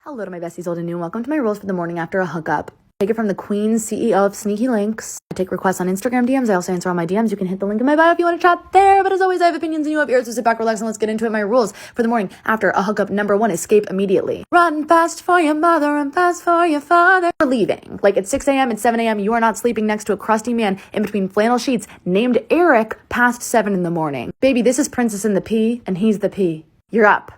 Hello to my besties old and new. Welcome to my rules for the morning after a hookup. Take it from the Queen, CEO of Sneaky Links. I take requests on Instagram DMs. I also answer all my DMs. You can hit the link in my bio if you want to chat there. But as always, I have opinions and you have ears, so sit back, relax, and let's get into it. My rules for the morning after a hookup. Number 1, escape immediately. Run fast for your mother, run fast for your father. We're leaving. Like at 6 a.m. and 7 a.m., you are not sleeping next to a crusty man in between flannel sheets named Eric past 7 in the morning. Baby, this is Princess and the Pea, and he's the P. You're up.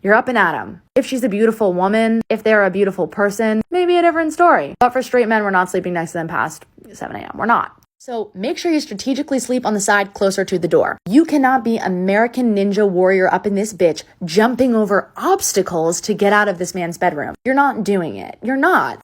You're up and at 'em. If she's a beautiful woman, if they're a beautiful person, maybe a different story. But for straight men, we're not sleeping next to them past 7 a.m. We're not. So make sure you strategically sleep on the side closer to the door. You cannot be American Ninja Warrior up in this bitch, jumping over obstacles to get out of this man's bedroom. You're not doing it. You're not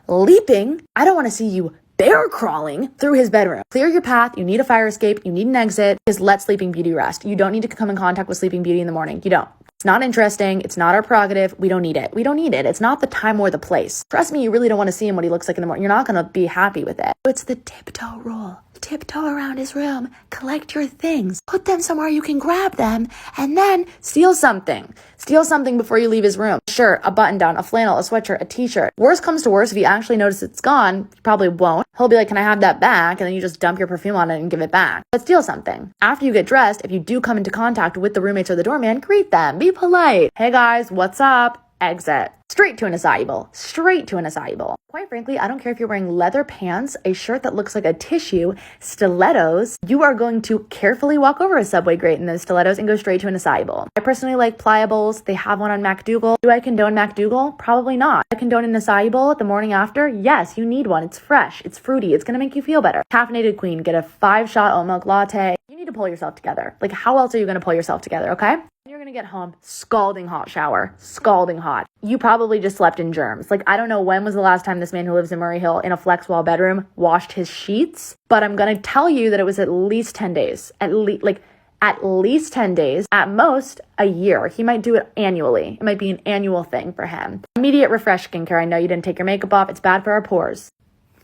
leaping. I don't want to see you bear crawling through his bedroom. Clear your path. You need a fire escape. You need an exit. Just let Sleeping Beauty rest. You don't need to come in contact with Sleeping Beauty in the morning. You don't. It's not interesting. It's not our prerogative. We don't need it. We don't need it. It's not the time or the place. Trust me, you really don't want to see him what he looks like in the morning. You're not going to be happy with it. It's the tiptoe rule. Tiptoe around his room, collect your things, put them somewhere you can grab them, and then steal something. Steal something before you leave his room. A shirt, a button down, a flannel, a sweatshirt, a t-shirt. Worst comes to worst, if you actually notice it's gone, you probably won't. He'll be like, can I have that back? And then you just dump your perfume on it and give it back. But steal something. After you get dressed, if you do come into contact with the roommates or the doorman, greet them. Be polite. Hey guys, what's up? Exit. Straight to an acai bowl. Straight to an acai bowl. Quite frankly, I don't care if you're wearing leather pants, a shirt that looks like a tissue, stilettos. You are going to carefully walk over a Subway grate in those stilettos and go straight to an acai bowl. I personally like pliables. They have one on MacDougal. Do I condone MacDougal? Probably not. I condone an acai bowl the morning after? Yes, you need one. It's fresh. It's fruity. It's going to make you feel better. Caffeinated Queen. Get a 5-shot oat milk latte. You need to pull yourself together. Like, how else are you going to pull yourself together, okay? You're going to get home, scalding hot shower, scalding hot. You probably just slept in germs. Like, I don't know when was the last time this man who lives in Murray Hill in a flex wall bedroom washed his sheets, but I'm going to tell you that it was at least 10 days, at least 10 days, at most a year. He might do it annually. It might be an annual thing for him. Immediate refresh skincare. I know you didn't take your makeup off. It's bad for our pores.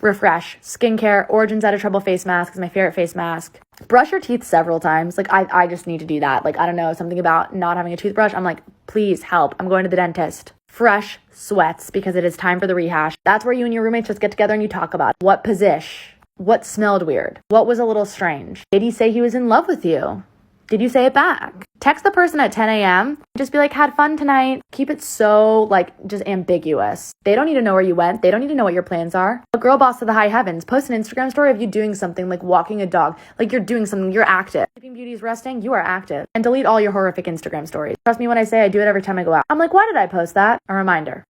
Refresh skincare. Origins Out of Trouble face mask is my favorite face mask. Brush your teeth several times. Like, I just need to do that. Like, I don't know, something about not having a toothbrush. I'm like, please help. I'm going to the dentist. Fresh sweats, because it is time for the rehash. That's where you and your roommates just get together and you talk about it. What position? What smelled weird? What was a little strange? Did he say he was in love with you? Did you say it back? Text the person at 10 a.m. Just be like, had fun tonight. Keep it so, just ambiguous. They don't need to know where you went. They don't need to know what your plans are. A girl boss to the high heavens. Post an Instagram story of you doing something, like walking a dog. Like, you're doing something. You're active. Sleeping Beauty is resting. You are active. And delete all your horrific Instagram stories. Trust me when I say I do it every time I go out. I'm like, why did I post that? A reminder.